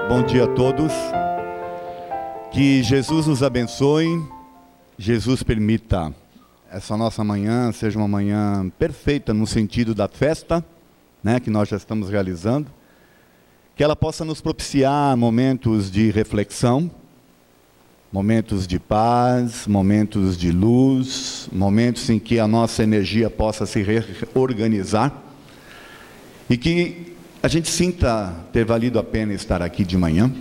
Bom dia a todos. Que Jesus nos abençoe. Jesus permita essa nossa manhã seja uma manhã perfeita no sentido da festa, né, que nós já estamos realizando. Que ela possa nos propiciar momentos de reflexão, momentos de paz, momentos de luz, momentos em que a nossa energia possa se reorganizar e que a gente sinta ter valido a pena estar aqui de manhã,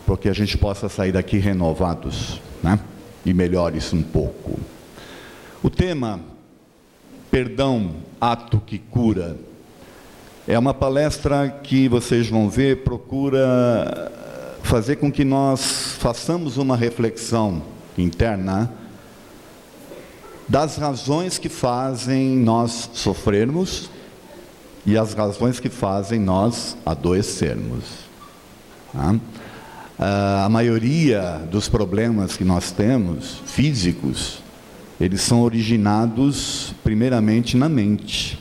porque a gente possa sair daqui renovados, né? E melhores um pouco. O tema, perdão, ato que cura, é uma palestra que vocês vão ver, procura fazer com que nós façamos uma reflexão interna das razões que fazem nós sofrermos e as razões que fazem nós adoecermos. Tá? A maioria dos problemas que nós temos, físicos, eles são originados primeiramente na mente,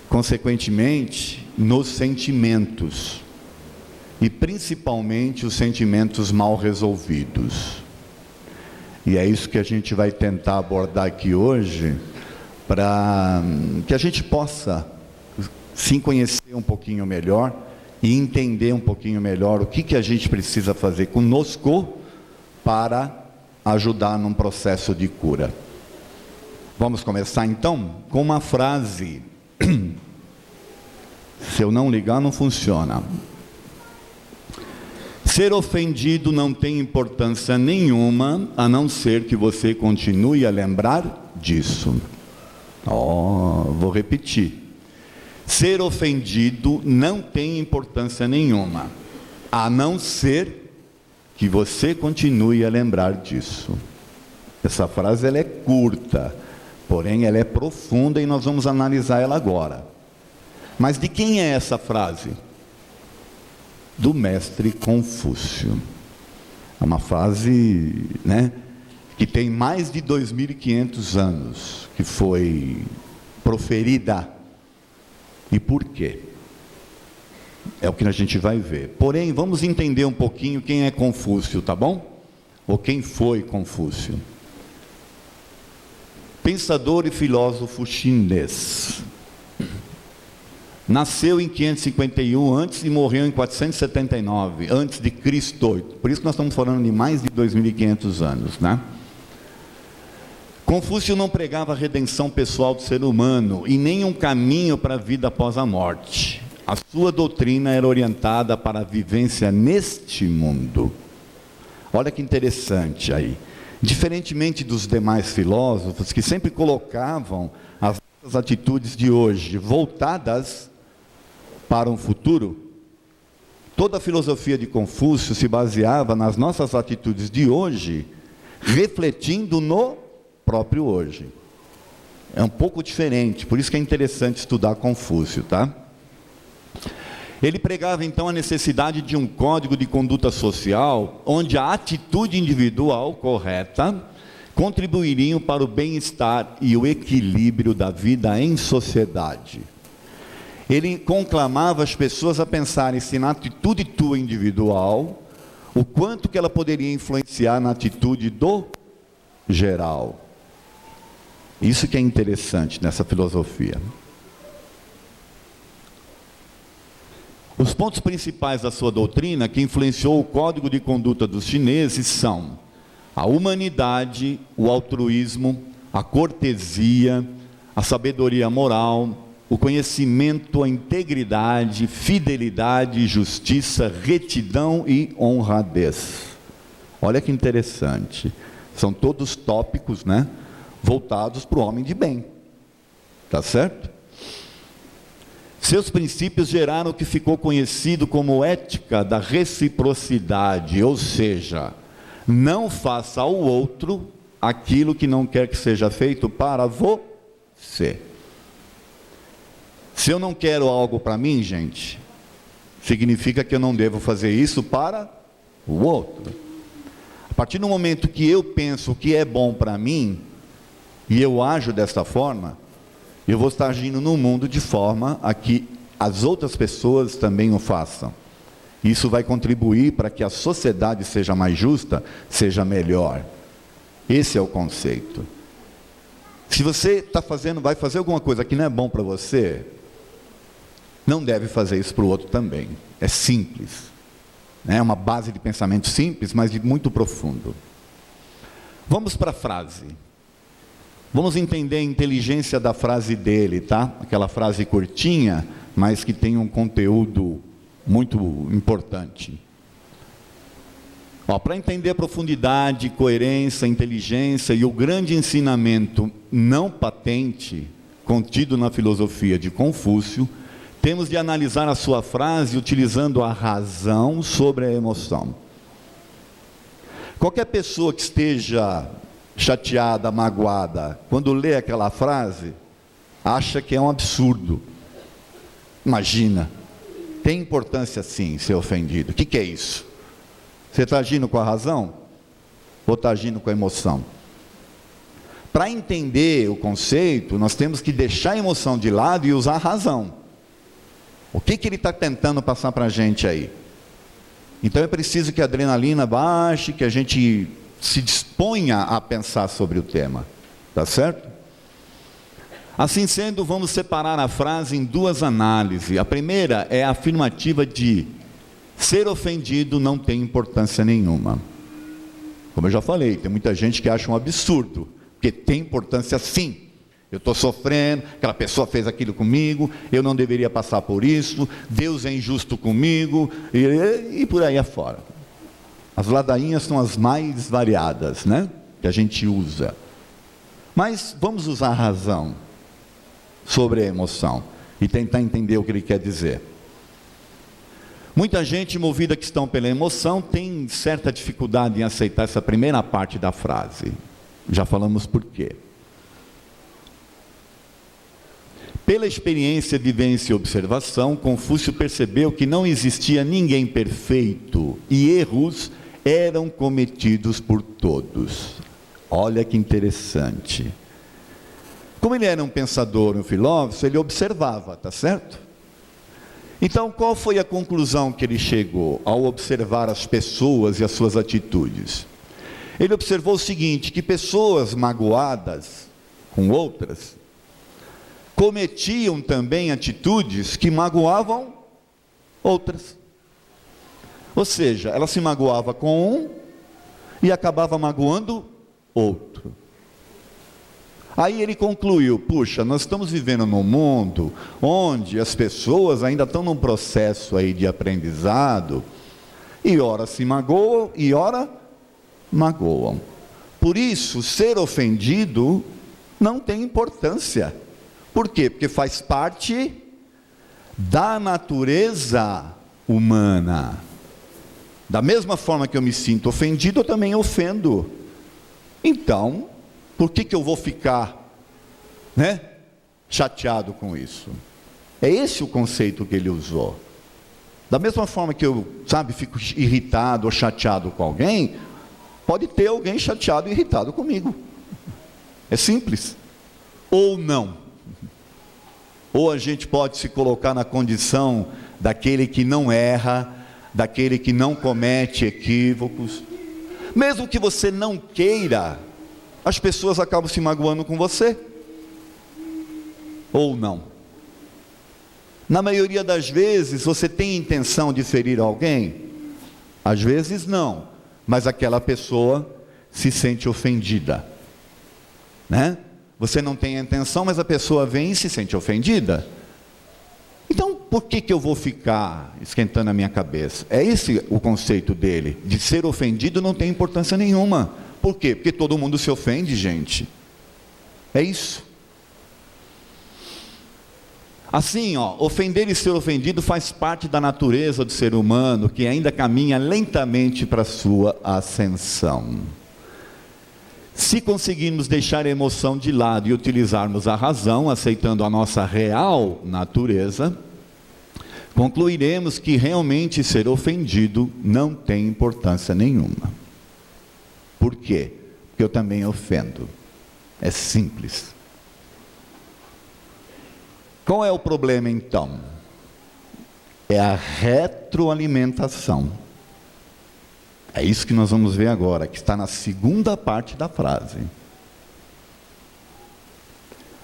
consequentemente nos sentimentos, e principalmente os sentimentos mal resolvidos. E é isso que a gente vai tentar abordar aqui hoje, para que a gente possa se conhecer um pouquinho melhor e entender um pouquinho melhor o que a gente precisa fazer conosco para ajudar num processo de cura. Vamos começar então com uma frase. Se eu não ligar, não funciona. Ser ofendido não tem importância nenhuma, a não ser que você continue a lembrar disso. Vou repetir. Ser ofendido não tem importância nenhuma, a não ser que você continue a lembrar disso. Essa frase ela é curta, porém ela é profunda e nós vamos analisar ela agora. Mas de quem é essa frase? Do mestre Confúcio. É uma frase, né, que tem mais de 2.500 anos que foi proferida. E por quê? É o que a gente vai ver. Porém, vamos entender um pouquinho quem é Confúcio, tá bom? Ou quem foi Confúcio. Pensador e filósofo chinês. Nasceu em 551 antes e morreu em 479 antes de Cristo. Por isso que nós estamos falando de mais de 2.500 anos, né? Confúcio não pregava a redenção pessoal do ser humano e nem um caminho para a vida após a morte. A sua doutrina era orientada para a vivência neste mundo. Olha que interessante aí. Diferentemente dos demais filósofos que sempre colocavam as atitudes de hoje voltadas para um futuro, toda a filosofia de Confúcio se baseava nas nossas atitudes de hoje, refletindo no próprio hoje. É um pouco diferente, por isso que é interessante estudar Confúcio, tá? Ele pregava então a necessidade de um código de conduta social, onde a atitude individual correta contribuiriam para o bem-estar e o equilíbrio da vida em sociedade. Ele conclamava as pessoas a pensarem se na atitude tua individual, o quanto que ela poderia influenciar na atitude do geral. Isso que é interessante nessa filosofia. Os pontos principais da sua doutrina, que influenciou o código de conduta dos chineses, são a humanidade, o altruísmo, a cortesia, a sabedoria moral, o conhecimento, a integridade, fidelidade, justiça, retidão e honradez. Olha que interessante. São todos tópicos, né, voltados para o homem de bem. Tá certo? Seus princípios geraram o que ficou conhecido como ética da reciprocidade, ou seja, não faça ao outro aquilo que não quer que seja feito para você. Se eu não quero algo para mim, gente, significa que eu não devo fazer isso para o outro. A partir do momento que eu penso que é bom para mim, e eu ajo desta forma, eu vou estar agindo no mundo de forma a que as outras pessoas também o façam. Isso vai contribuir para que a sociedade seja mais justa, seja melhor. Esse é o conceito. Se você vai fazer alguma coisa que não é bom para você, não deve fazer isso para o outro também. É simples. É uma base de pensamento simples, mas de muito profundo. Vamos para a frase. Vamos entender a inteligência da frase dele, tá? Aquela frase curtinha, mas que tem um conteúdo muito importante. Para entender a profundidade, coerência, inteligência e o grande ensinamento não patente contido na filosofia de Confúcio, temos de analisar a sua frase utilizando a razão sobre a emoção. Qualquer pessoa que esteja chateada, magoada, quando lê aquela frase, acha que é um absurdo. Imagina, tem importância sim ser ofendido. O que é isso? Você está agindo com a razão? Ou está agindo com a emoção? Para entender o conceito, nós temos que deixar a emoção de lado e usar a razão. O que ele está tentando passar para a gente aí? Então é preciso que a adrenalina baixe, que a gente se disponha a pensar sobre o tema. Tá certo? Assim sendo, vamos separar a frase em duas análises. A primeira é a afirmativa de ser ofendido não tem importância nenhuma. Como eu já falei, tem muita gente que acha um absurdo, porque tem importância sim. Eu estou sofrendo, aquela pessoa fez aquilo comigo, eu não deveria passar por isso, Deus é injusto comigo, e por aí afora. As ladainhas são as mais variadas, né? Que a gente usa. Mas vamos usar a razão sobre a emoção e tentar entender o que ele quer dizer. Muita gente movida que estão pela emoção tem certa dificuldade em aceitar essa primeira parte da frase. Já falamos por quê. Pela experiência, vivência e observação, Confúcio percebeu que não existia ninguém perfeito e erros eram cometidos por todos. Olha que interessante. Como ele era um pensador, um filósofo, ele observava, tá certo? Então, qual foi a conclusão que ele chegou ao observar as pessoas e as suas atitudes? Ele observou o seguinte, que pessoas magoadas com outras cometiam também atitudes que magoavam outras. Ou seja, ela se magoava com um e acabava magoando outro. Aí ele concluiu, puxa, nós estamos vivendo num mundo onde as pessoas ainda estão num processo aí de aprendizado, e ora se magoam e ora magoam. Por isso, ser ofendido não tem importância. Por quê? Porque faz parte da natureza humana. Da mesma forma que eu me sinto ofendido, eu também ofendo. Então, por que eu vou ficar, chateado com isso? É esse o conceito que ele usou. Da mesma forma que eu, fico irritado ou chateado com alguém, pode ter alguém chateado e irritado comigo. É simples. Ou não. Ou a gente pode se colocar na condição daquele que não erra, daquele que não comete equívocos. Mesmo que você não queira, as pessoas acabam se magoando com você. Ou não. Na maioria das vezes, você tem intenção de ferir alguém? Às vezes não, mas aquela pessoa se sente ofendida, Você não tem a intenção, mas a pessoa vem e se sente ofendida. Então, por que eu vou ficar esquentando a minha cabeça? É esse o conceito dele, de ser ofendido não tem importância nenhuma. Por quê? Porque todo mundo se ofende, gente. É isso. Assim, ofender e ser ofendido faz parte da natureza do ser humano, que ainda caminha lentamente para a sua ascensão. Se conseguirmos deixar a emoção de lado e utilizarmos a razão, aceitando a nossa real natureza, concluiremos que realmente ser ofendido não tem importância nenhuma. Por quê? Porque eu também ofendo. É simples. Qual é o problema então? é a retroalimentação. É isso que nós vamos ver agora, que está na segunda parte da frase.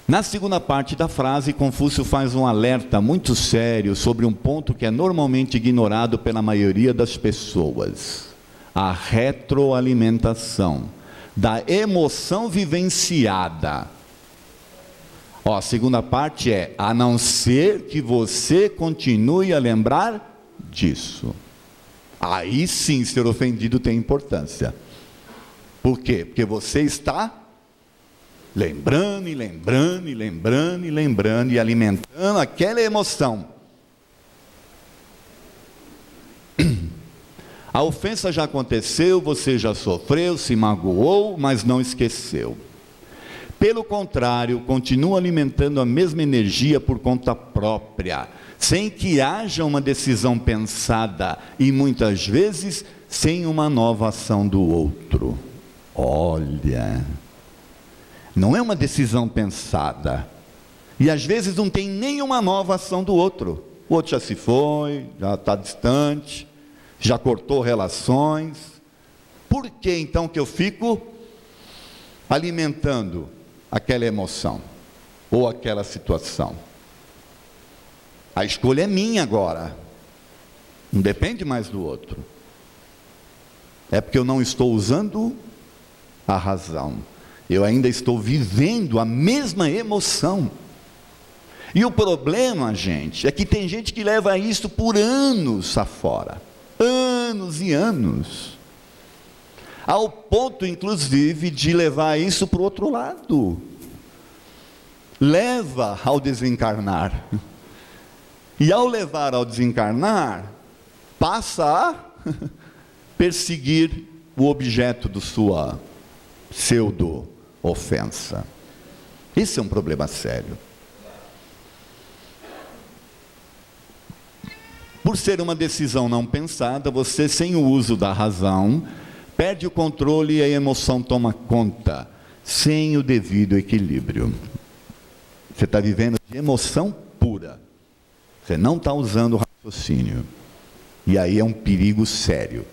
Na segunda parte da frase, Confúcio faz um alerta muito sério sobre um ponto que é normalmente ignorado pela maioria das pessoas: a retroalimentação da emoção vivenciada. A segunda parte é: a não ser que você continue a lembrar disso. Aí sim, ser ofendido tem importância. Por quê? Porque você está lembrando e lembrando e lembrando e lembrando e alimentando aquela emoção. A ofensa já aconteceu, você já sofreu, se magoou, mas não esqueceu. Pelo contrário, continua alimentando a mesma energia por conta própria, sem que haja uma decisão pensada e muitas vezes sem uma nova ação do outro. Olha, não é uma decisão pensada, e às vezes não tem nenhuma nova ação do outro. O outro já se foi, já está distante, já cortou relações. Por que então que eu fico alimentando aquela emoção ou aquela situação? A escolha é minha agora, não depende mais do outro. É porque eu não estou usando a razão, eu ainda estou vivendo a mesma emoção. E o problema, gente, é que tem gente que leva isso por anos afora, anos e anos, ao ponto inclusive de levar isso para o outro lado. Leva ao desencarnar, e ao levar ao desencarnar, passa a perseguir o objeto de sua pseudo-ofensa. Esse é um problema sério. Por ser uma decisão não pensada, você, sem o uso da razão, perde o controle e a emoção toma conta, sem o devido equilíbrio. Você está vivendo de emoção pura, você não está usando o raciocínio, e aí é um perigo sério.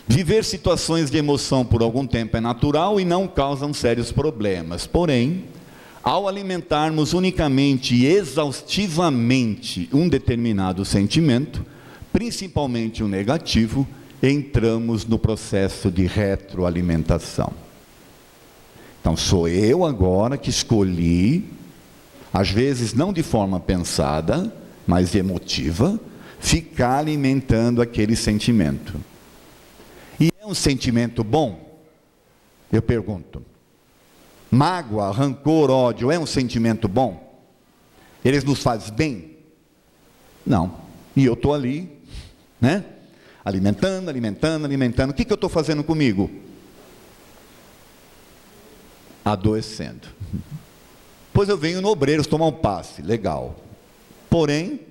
Viver situações de emoção por algum tempo é natural e não causam sérios problemas. Porém, ao alimentarmos unicamente e exaustivamente um determinado sentimento, principalmente o negativo, entramos no processo de retroalimentação. Então sou eu agora que escolhi, às vezes não de forma pensada, mas emotiva, ficar alimentando aquele sentimento. E é um sentimento bom? Eu pergunto. Mágoa, rancor, ódio, é um sentimento bom? Eles nos fazem bem? Não. E eu estou ali, né? Alimentando. O que eu estou fazendo comigo? Adoecendo. Pois eu venho no Obreiros tomar um passe, legal. Porém,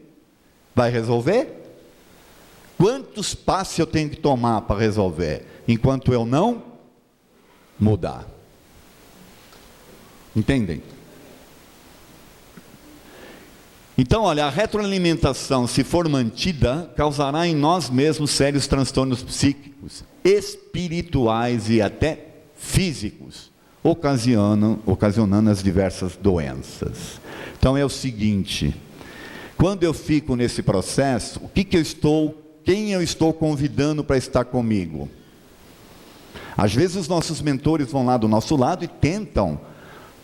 vai resolver? Quantos passes eu tenho que tomar para resolver, enquanto eu não mudar? Entendem? Então, olha, a retroalimentação, se for mantida, causará em nós mesmos sérios transtornos psíquicos, espirituais e até físicos, ocasionando as diversas doenças. Então é o seguinte: quando eu fico nesse processo, quem eu estou convidando para estar comigo? Às vezes os nossos mentores vão lá do nosso lado e tentam: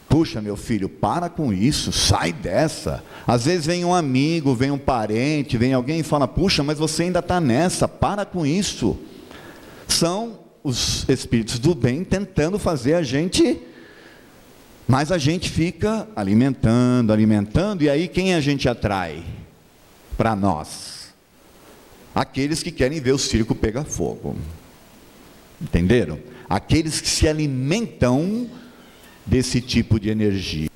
puxa, meu filho, para com isso, sai dessa. Às vezes vem um amigo, vem um parente, vem alguém e fala: puxa, mas você ainda está nessa, para com isso. São os espíritos do bem tentando fazer a gente, mas a gente fica alimentando, e aí quem a gente atrai para nós? Aqueles que querem ver o circo pegar fogo. Entenderam? Aqueles que se alimentam desse tipo de energia,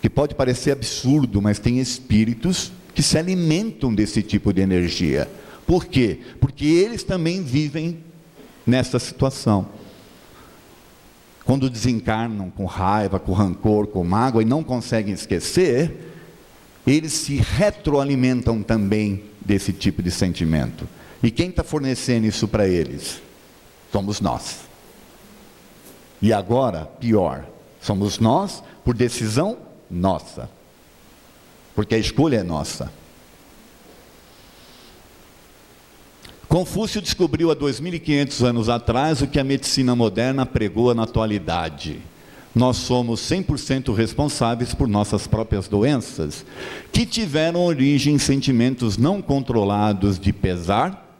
que pode parecer absurdo, mas tem espíritos que se alimentam desse tipo de energia. Por quê? Porque eles também vivem nessa situação. Quando desencarnam com raiva, com rancor, com mágoa e não conseguem esquecer, eles se retroalimentam também desse tipo de sentimento. E quem está fornecendo isso para eles? Somos nós. E agora, pior, somos nós por decisão nossa. Porque a escolha é nossa. Confúcio descobriu há 2.500 anos atrás o que a medicina moderna pregou na atualidade. Nós somos 100% responsáveis por nossas próprias doenças, que tiveram origem em sentimentos não controlados de pesar,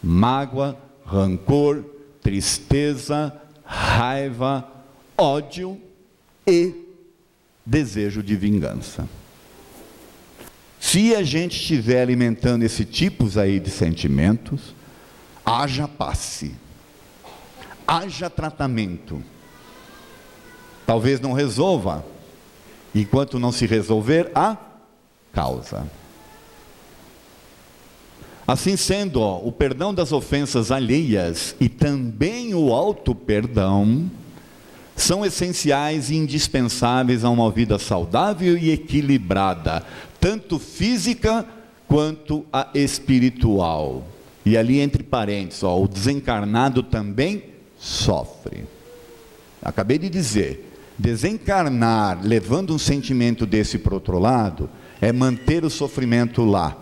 mágoa, rancor, tristeza, raiva, ódio e desejo de vingança. Se a gente estiver alimentando esse tipos aí de sentimentos, haja passe, haja tratamento. Talvez não resolva, enquanto não se resolver a causa. Assim sendo, o perdão das ofensas alheias e também o auto-perdão são essenciais e indispensáveis a uma vida saudável e equilibrada, tanto física quanto a espiritual. E ali entre parênteses, o desencarnado também sofre. Acabei de dizer, desencarnar levando um sentimento desse para o outro lado, é manter o sofrimento lá.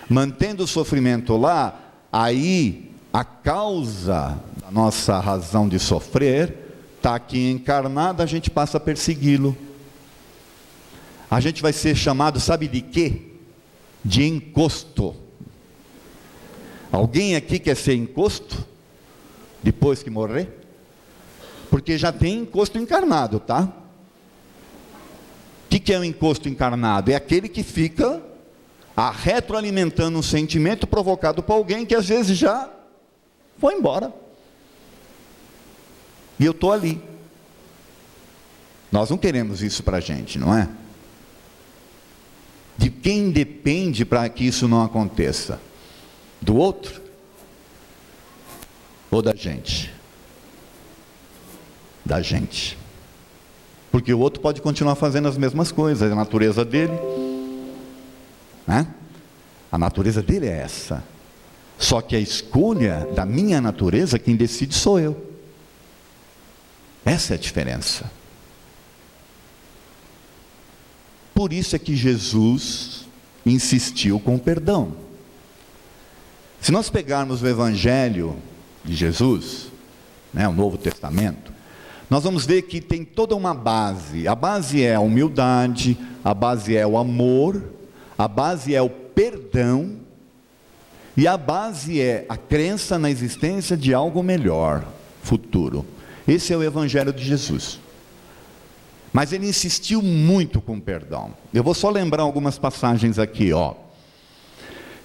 Mantendo o sofrimento lá, aí a causa da nossa razão de sofrer está aqui encarnada, a gente passa a persegui-lo. A gente vai ser chamado, sabe de quê? De encosto. Alguém aqui quer ser encosto? Depois que morrer? Porque já tem encosto encarnado, tá? O que é um encosto encarnado? É aquele que fica retroalimentando um sentimento provocado por alguém que às vezes já foi embora. E eu estou ali. Nós não queremos isso para a gente, não é? De quem depende para que isso não aconteça? Do outro? Ou da gente? Da gente. Porque o outro pode continuar fazendo as mesmas coisas, a natureza dele, né? A natureza dele é essa. Só que a escolha da minha natureza, quem decide sou eu. Essa é a diferença. Por isso é que Jesus insistiu com o perdão. Se nós pegarmos o Evangelho de Jesus, né, o Novo Testamento, nós vamos ver que tem toda uma base. A base é a humildade, a base é o amor, a base é o perdão, e a base é a crença na existência de algo melhor, futuro. Esse é o Evangelho de Jesus. Mas ele insistiu muito com o perdão. Eu vou só lembrar algumas passagens aqui, ó.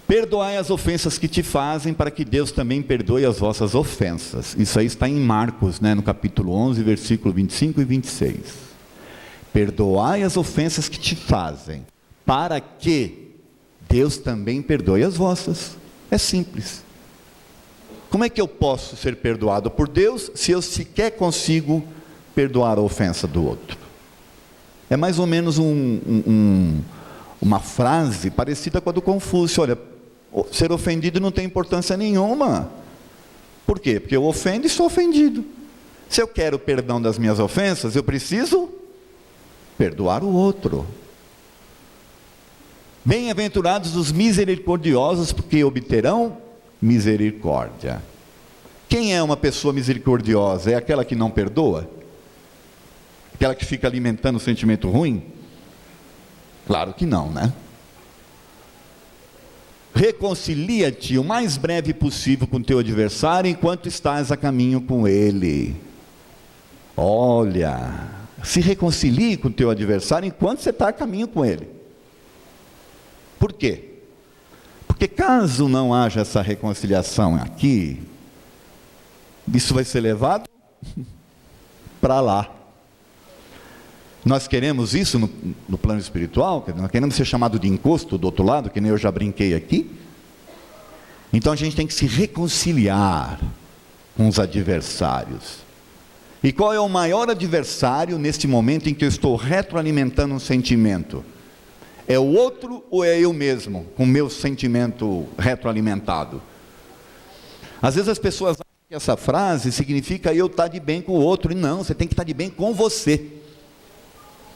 Perdoai as ofensas que te fazem, para que Deus também perdoe as vossas ofensas. Isso aí está em Marcos, né, no capítulo 11, versículo 25 e 26. Perdoai as ofensas que te fazem, para que Deus também perdoe as vossas. É simples. Como é que eu posso ser perdoado por Deus, se eu sequer consigo perdoar a ofensa do outro? É mais ou menos uma frase parecida com a do Confúcio. Olha, ser ofendido não tem importância nenhuma. Por quê? Porque eu ofendo e sou ofendido. Se eu quero perdão das minhas ofensas, eu preciso perdoar o outro. Bem-aventurados os misericordiosos, porque obterão misericórdia. Quem é uma pessoa misericordiosa? É aquela que não perdoa? Aquela que fica alimentando o sentimento ruim? Claro que não, né? Reconcilia-te o mais breve possível com o teu adversário, enquanto estás a caminho com ele. Olha, se reconcilie com o teu adversário enquanto você está a caminho com ele. Por quê? Porque caso não haja essa reconciliação aqui, isso vai ser levado para lá. Nós queremos isso no plano espiritual, nós queremos ser chamado de encosto do outro lado, que nem eu já brinquei aqui. Então a gente tem que se reconciliar com os adversários. E qual é o maior adversário neste momento em que eu estou retroalimentando um sentimento? É o outro ou é eu mesmo, com o meu sentimento retroalimentado? Às vezes as pessoas acham que essa frase significa eu estar de bem com o outro, e não, você tem que estar de bem com você.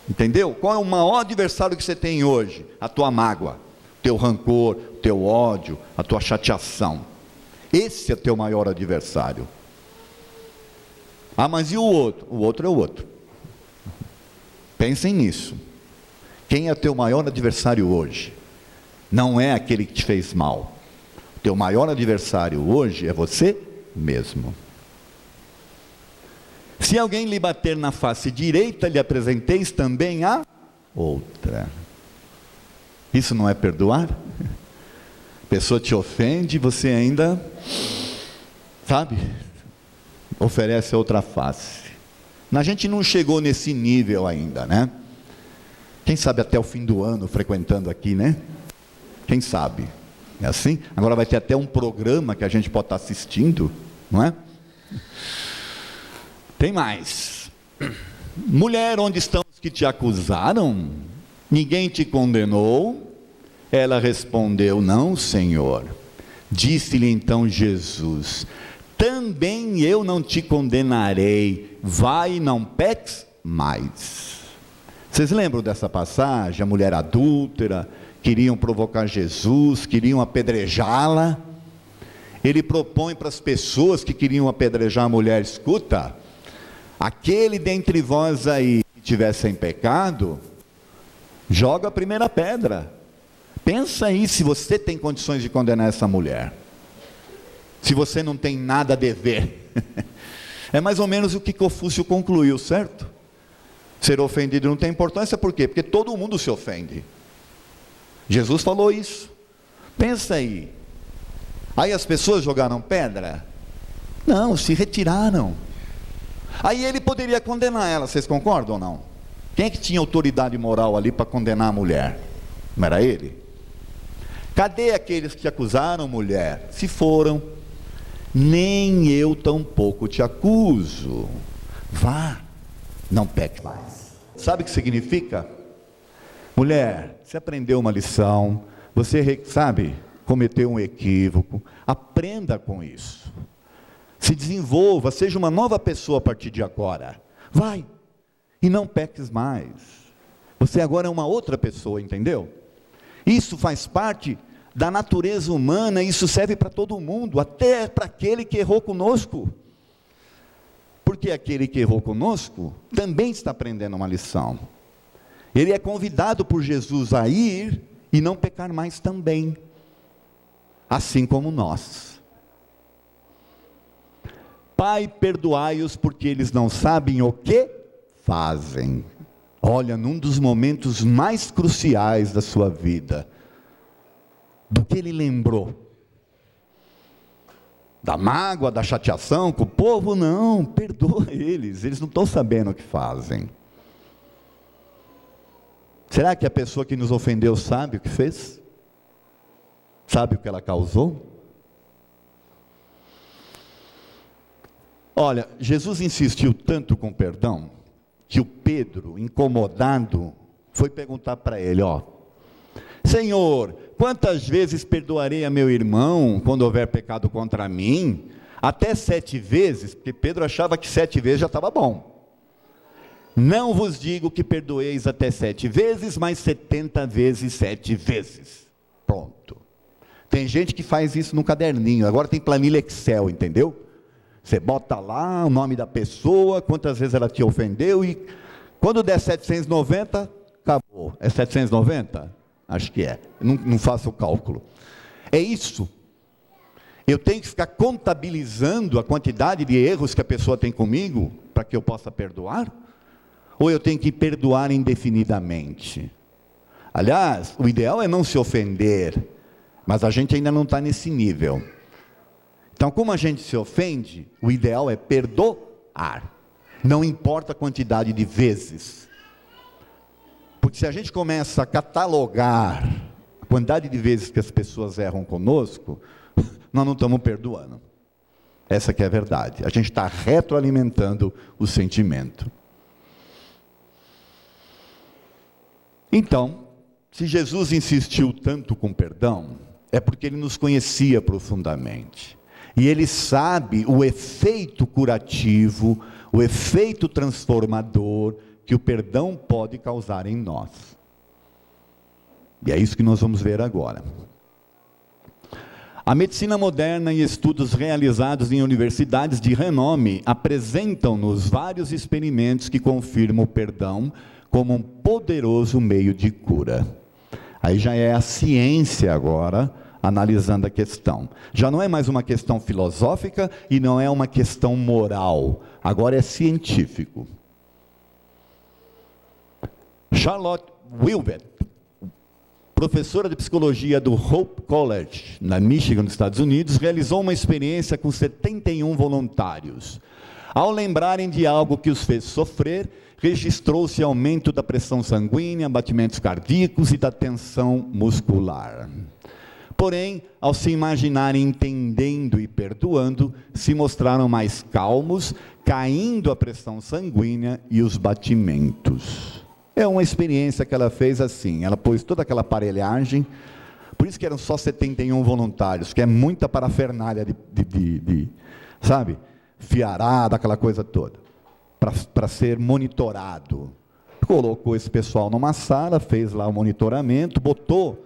Entendeu? Qual é o maior adversário que você tem hoje? A tua mágoa, o teu rancor, o teu ódio, a tua chateação. Esse é o teu maior adversário. Ah, mas e o outro? O outro é o outro. Pensem nisso. Quem é teu maior adversário hoje? Não é aquele que te fez mal. O teu maior adversário hoje é você mesmo. Se alguém lhe bater na face direita, lhe apresenteis também a outra. Isso não é perdoar? A pessoa te ofende, você ainda, sabe, oferece outra face. A gente não chegou nesse nível ainda, né? Quem sabe até o fim do ano frequentando aqui, né? Quem sabe? É assim? Agora vai ter até um programa que a gente pode estar assistindo, não é? Tem mais. Mulher, onde estão os que te acusaram? Ninguém te condenou? Ela respondeu, não, Senhor. Disse-lhe então Jesus, também eu não te condenarei, vai e não peques mais. Vocês lembram dessa passagem? A mulher adúltera, queriam provocar Jesus, queriam apedrejá-la. Ele propõe para as pessoas que queriam apedrejar a mulher, escuta, aquele dentre vós aí que tiver sem pecado, joga a primeira pedra. Pensa aí se você tem condições de condenar essa mulher. Se você não tem nada a dever. É mais ou menos o que Confúcio concluiu, certo? Ser ofendido não tem importância, por quê? Porque todo mundo se ofende. Jesus falou isso. Pensa aí. Aí as pessoas jogaram pedra? Não, se retiraram. Aí ele poderia condenar ela, vocês concordam ou não? Quem é que tinha autoridade moral ali para condenar a mulher? Não era ele? Cadê aqueles que acusaram mulher? Se foram. Nem eu tampouco te acuso. Vá, não peque mais. Sabe o que significa? Mulher, você aprendeu uma lição, você sabe, cometeu um equívoco, aprenda com isso. Se desenvolva, seja uma nova pessoa a partir de agora. Vai, e não peques mais. Você agora é uma outra pessoa, entendeu? Isso faz parte da natureza humana, isso serve para todo mundo, até para aquele que errou conosco. Porque aquele que errou conosco também está aprendendo uma lição. Ele é convidado por Jesus a ir e não pecar mais também, assim como nós. Pai, perdoai-os porque eles não sabem o que fazem. Olha, num dos momentos mais cruciais da sua vida, do que ele lembrou? Da mágoa, da chateação com o povo? Não, perdoa eles não estão sabendo o que fazem. Será que a pessoa que nos ofendeu sabe o que fez? Sabe o que ela causou? Olha, Jesus insistiu tanto com perdão, que o Pedro, incomodado, foi perguntar para ele, Senhor, quantas vezes perdoarei a meu irmão, quando houver pecado contra mim? Até 7 vezes, porque Pedro achava que 7 vezes já estava bom. Não vos digo que perdoeis até 7 vezes, mas 70 vezes 7 vezes. Pronto. Tem gente que faz isso no caderninho, agora tem planilha Excel, entendeu? Você bota lá o nome da pessoa, quantas vezes ela te ofendeu, e quando der 790, acabou. É 790? Acho que é. Não faço o cálculo. É isso. Eu tenho que ficar contabilizando a quantidade de erros que a pessoa tem comigo, para que eu possa perdoar? Ou eu tenho que perdoar indefinidamente? Aliás, o ideal é não se ofender, mas a gente ainda não está nesse nível. Então, como a gente se ofende, o ideal é perdoar. Não importa a quantidade de vezes. Porque se a gente começa a catalogar a quantidade de vezes que as pessoas erram conosco, nós não estamos perdoando. Essa que é a verdade. A gente está retroalimentando o sentimento. Então, Se Jesus insistiu tanto com perdão, é porque ele nos conhecia profundamente. E ele sabe o efeito curativo, o efeito transformador que o perdão pode causar em nós. E é isso que nós vamos ver agora. A medicina moderna e estudos realizados em universidades de renome apresentam-nos vários experimentos que confirmam o perdão como um poderoso meio de cura. Aí já é a ciência agora analisando a questão. Já não é mais uma questão filosófica e não é uma questão moral. Agora é científico. Charlotte Wilbert, professora de psicologia do Hope College, na Michigan, nos Estados Unidos, realizou uma experiência com 71 voluntários. Ao lembrarem de algo que os fez sofrer, registrou-se aumento da pressão sanguínea, batimentos cardíacos e da tensão muscular. Porém, ao se imaginarem entendendo e perdoando, se mostraram mais calmos, caindo a pressão sanguínea e os batimentos. É uma experiência que ela fez assim, ela pôs toda aquela aparelhagem, por isso que eram só 71 voluntários, que é muita parafernália sabe, fiarada, aquela coisa toda, para ser monitorado. Colocou esse pessoal numa sala, fez lá o monitoramento, botou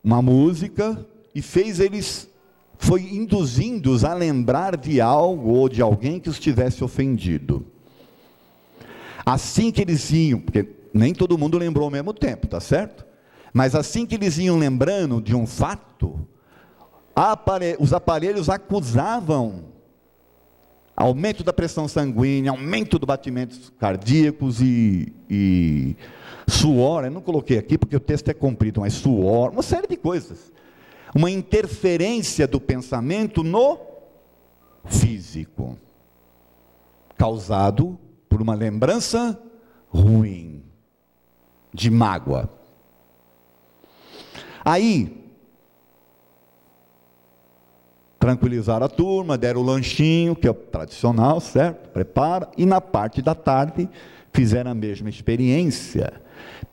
uma música e foi induzindo-os a lembrar de algo ou de alguém que os tivesse ofendido. Assim que eles iam, porque nem todo mundo lembrou ao mesmo tempo, tá certo? Mas assim que eles iam lembrando de um fato, os aparelhos acusavam aumento da pressão sanguínea, aumento do batimentos cardíacos e suor. Eu não coloquei aqui porque o texto é comprido, mas suor, uma série de coisas. Uma interferência do pensamento no físico, causado por uma lembrança ruim, de mágoa. Aí, tranquilizaram a turma, deram o lanchinho, que é o tradicional, certo? Prepara, e na parte da tarde, fizeram a mesma experiência,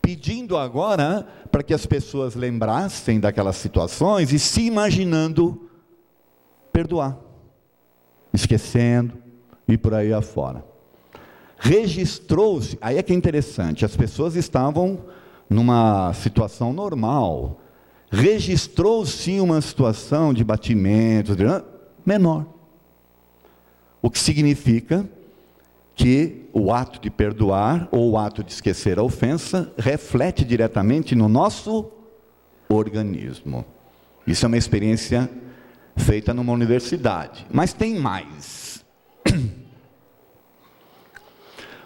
pedindo agora para que as pessoas lembrassem daquelas situações e se imaginando perdoar, esquecendo e por aí afora. Registrou-se, aí é que é interessante, as pessoas estavam numa situação normal, registrou-se uma situação de batimentos menor, o que significa que o ato de perdoar ou o ato de esquecer a ofensa reflete diretamente no nosso organismo. Isso é uma experiência feita numa universidade, mas tem mais.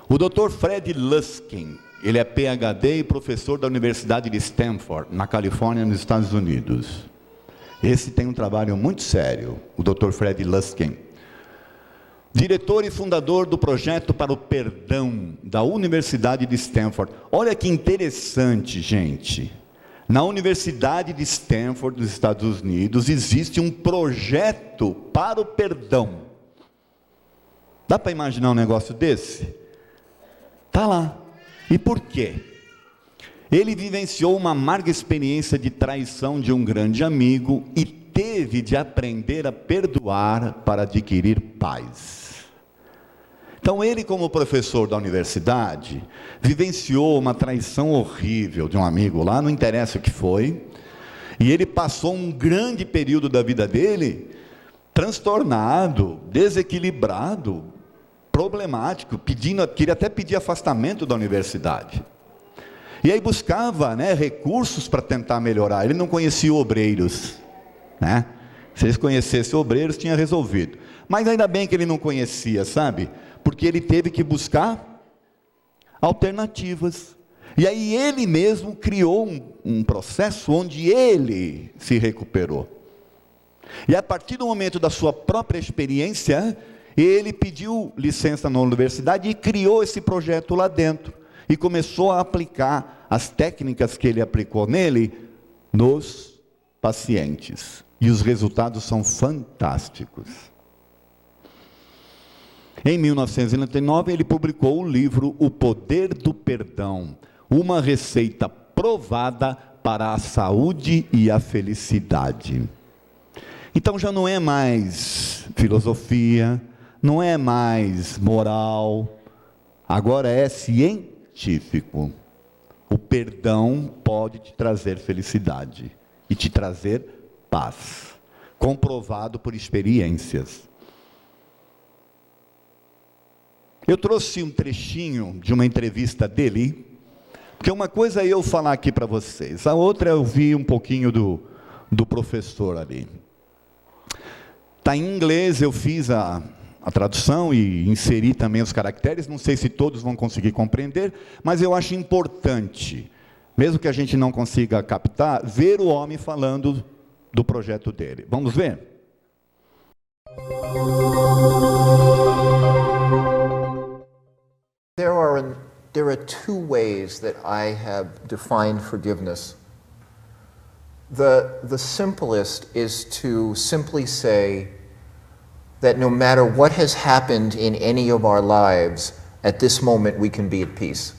O Dr. Fred Luskin, ele é PhD e professor da Universidade de Stanford, na Califórnia, nos Estados Unidos. Esse tem um trabalho muito sério, o Dr. Fred Luskin. Diretor e fundador do Projeto para o Perdão, da Universidade de Stanford. Olha que interessante, gente. Na Universidade de Stanford, dos Estados Unidos, existe um projeto para o perdão. Dá para imaginar um negócio desse? Está lá. E por quê? Ele vivenciou uma amarga experiência de traição de um grande amigo e teve de aprender a perdoar para adquirir paz. Então ele, como professor da universidade, vivenciou uma traição horrível de um amigo lá, não interessa o que foi, e ele passou um grande período da vida dele transtornado, desequilibrado, problemático, queria até pedir afastamento da universidade. E aí buscava, recursos para tentar melhorar. Ele não conhecia obreiros, Se eles conhecessem obreiros, tinha resolvido. Mas ainda bem que ele não conhecia, sabe? Porque ele teve que buscar alternativas. E aí ele mesmo criou um processo onde ele se recuperou. E a partir do momento da sua própria experiência, ele pediu licença na universidade e criou esse projeto lá dentro. E começou a aplicar as técnicas que ele aplicou nele nos pacientes. E os resultados são fantásticos. Em 1999, ele publicou o livro O Poder do Perdão, uma receita provada para a saúde e a felicidade. Então já não é mais filosofia, não é mais moral, agora é científico. O perdão pode te trazer felicidade e te trazer paz, comprovado por experiências. Eu trouxe um trechinho de uma entrevista dele, porque uma coisa é eu falar aqui para vocês, a outra eu vi um pouquinho do professor ali. Está em inglês, eu fiz a tradução e inseri também os caracteres, não sei se todos vão conseguir compreender, mas eu acho importante, mesmo que a gente não consiga captar, ver o homem falando do projeto dele. Vamos ver? There are two ways that I have defined forgiveness. The simplest is to simply say that no matter what has happened in any of our lives, at this moment we can be at peace.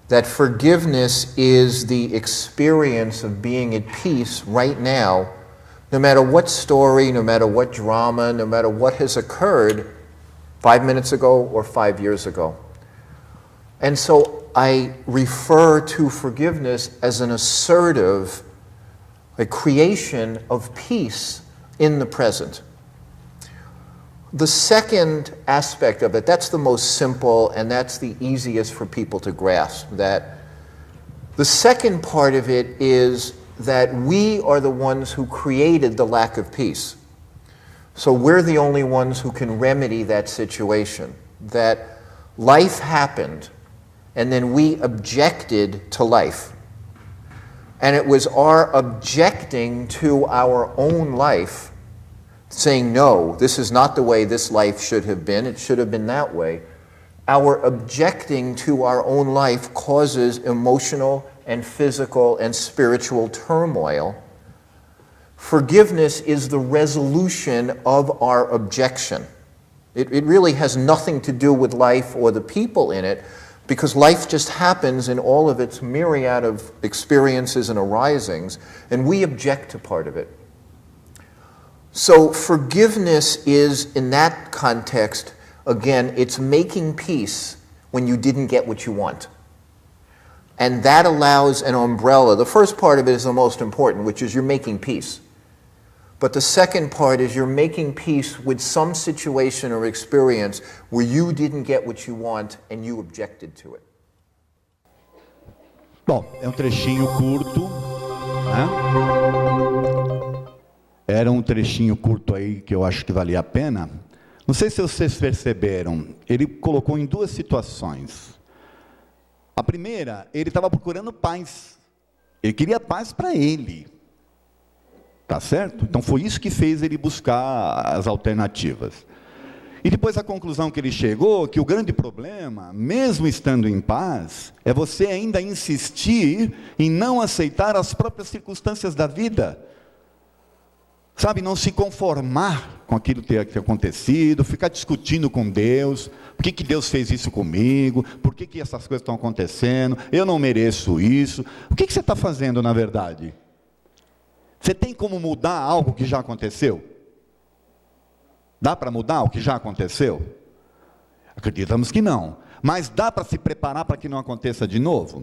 That forgiveness is the experience of being at peace right now, no matter what story, no matter what drama, no matter what has occurred 5 minutes ago or 5 years ago. And so I refer to forgiveness as an assertive, a creation of peace in the present. The second aspect of it, that's the most simple and that's the easiest for people to grasp. That the second part of it is that we are the ones who created the lack of peace. So we're the only ones who can remedy that situation. That life happened, and then we objected to life. And it was our objecting to our own life, saying, no, this is not the way this life should have been, it should have been that way. Our objecting to our own life causes emotional and physical and spiritual turmoil. Forgiveness is the resolution of our objection. It really has nothing to do with life or the people in it, because life just happens in all of its myriad of experiences and arisings, and we object to part of it. So forgiveness is, in that context, again, it's making peace when you didn't get what you want. And that allows an umbrella. The first part of it is the most important, which is you're making peace. But the second part is you're making peace with some situation or experience where you didn't get what you want and you objected to it. Bom, é um trechinho curto, né? Era um trechinho curto aí que eu acho que valia a pena. Não sei se vocês perceberam, ele colocou em duas situações. A primeira, ele estava procurando paz. Ele queria paz para ele. Tá certo? Então foi isso que fez ele buscar as alternativas. E depois a conclusão que ele chegou, que o grande problema, mesmo estando em paz, é você ainda insistir em não aceitar as próprias circunstâncias da vida. Sabe, não se conformar com aquilo que tem acontecido, ficar discutindo com Deus, por que Deus fez isso comigo, por que essas coisas estão acontecendo, eu não mereço isso. O que você está fazendo na verdade? Você tem como mudar algo que já aconteceu? Dá para mudar o que já aconteceu? Acreditamos que não. Mas dá para se preparar para que não aconteça de novo?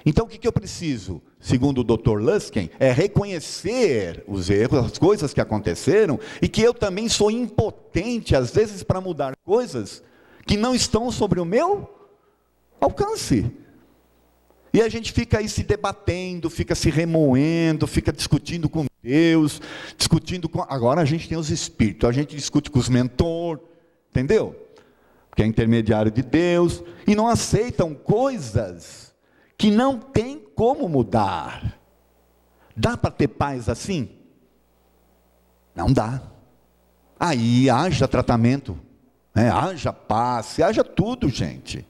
Então o que eu preciso, segundo o Dr. Luskin, é reconhecer os erros, as coisas que aconteceram, e que eu também sou impotente, às vezes, para mudar coisas que não estão sobre o meu alcance. E a gente fica aí se debatendo, fica se remoendo, fica discutindo com Deus, discutindo com... Agora a gente tem os espíritos, a gente discute com os mentores, entendeu? Que é intermediário de Deus, e não aceitam coisas que não tem como mudar. Dá para ter paz assim? Não dá. Aí haja tratamento, né? Haja paz, haja tudo, gente.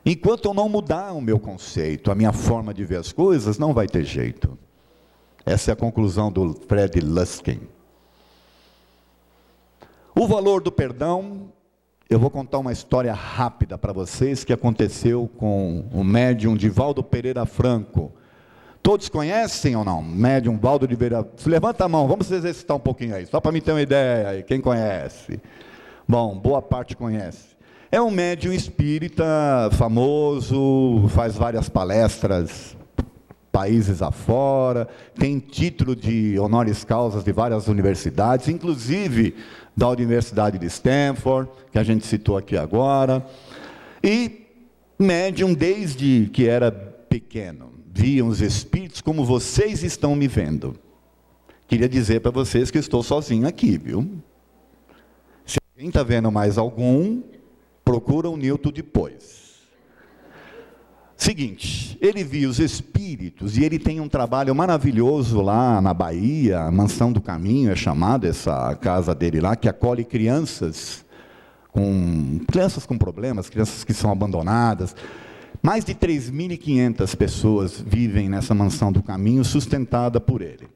Enquanto eu não mudar o meu conceito, a minha forma de ver as coisas, não vai ter jeito. Essa é a conclusão do Fred Luskin. O valor do perdão, Eu vou contar uma história rápida para vocês que aconteceu com o médium Divaldo Pereira Franco. Todos conhecem ou não? Médium Valdo de Pereira. Levanta a mão, vamos exercitar um pouquinho aí, só para mim ter uma ideia aí, quem conhece? Bom, boa parte conhece. É um médium espírita famoso, faz várias palestras países afora, tem título de honoris causa de várias universidades, inclusive da Universidade de Stanford, que a gente citou aqui agora, e médium desde que era pequeno, via os espíritos como vocês estão me vendo. Queria dizer para vocês que estou sozinho aqui, viu? Se alguém está vendo mais algum, procura o Newton depois. Seguinte, ele via os espíritos e ele tem um trabalho maravilhoso lá na Bahia, a Mansão do Caminho é chamada essa casa dele lá, que acolhe crianças com problemas, crianças que são abandonadas. Mais de 3.500 pessoas vivem nessa Mansão do Caminho, sustentada por ele.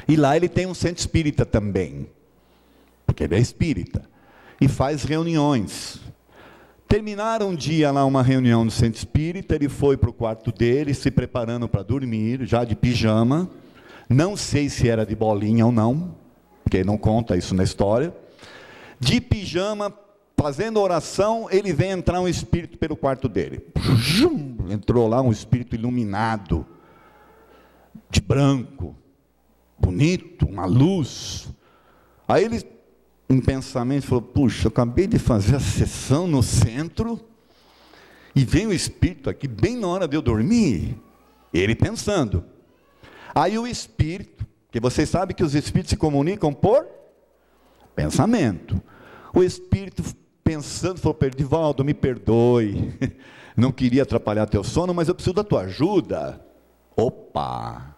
E lá ele tem um centro espírita também, porque ele é espírita, e faz reuniões. Terminaram um dia lá uma reunião no centro espírita, ele foi para o quarto dele, se preparando para dormir, já de pijama, não sei se era de bolinha ou não, porque não conta isso na história, de pijama, fazendo oração, ele vem entrar um espírito pelo quarto dele, entrou lá um espírito iluminado, de branco, bonito, uma luz, aí ele, em pensamento, falou, puxa, eu acabei de fazer a sessão no centro, e vem o espírito aqui, bem na hora de eu dormir, ele pensando, aí o espírito, que vocês sabem que os espíritos se comunicam por pensamento, o espírito pensando, falou, Divaldo, me perdoe, não queria atrapalhar teu sono, mas eu preciso da tua ajuda. Opa!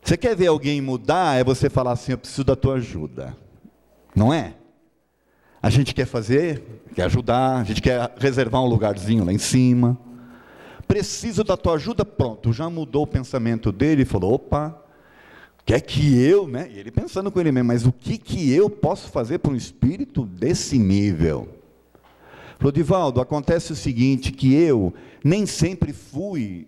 Você quer ver alguém mudar, é você falar assim, eu preciso da tua ajuda. Não é? A gente quer fazer, quer ajudar, a gente quer reservar um lugarzinho lá em cima. Preciso da tua ajuda, pronto, já mudou o pensamento dele, falou, opa, quer que eu, né? E ele pensando com ele mesmo, mas o que eu posso fazer para um espírito desse nível? Falou, Divaldo, acontece o seguinte, que eu nem sempre fui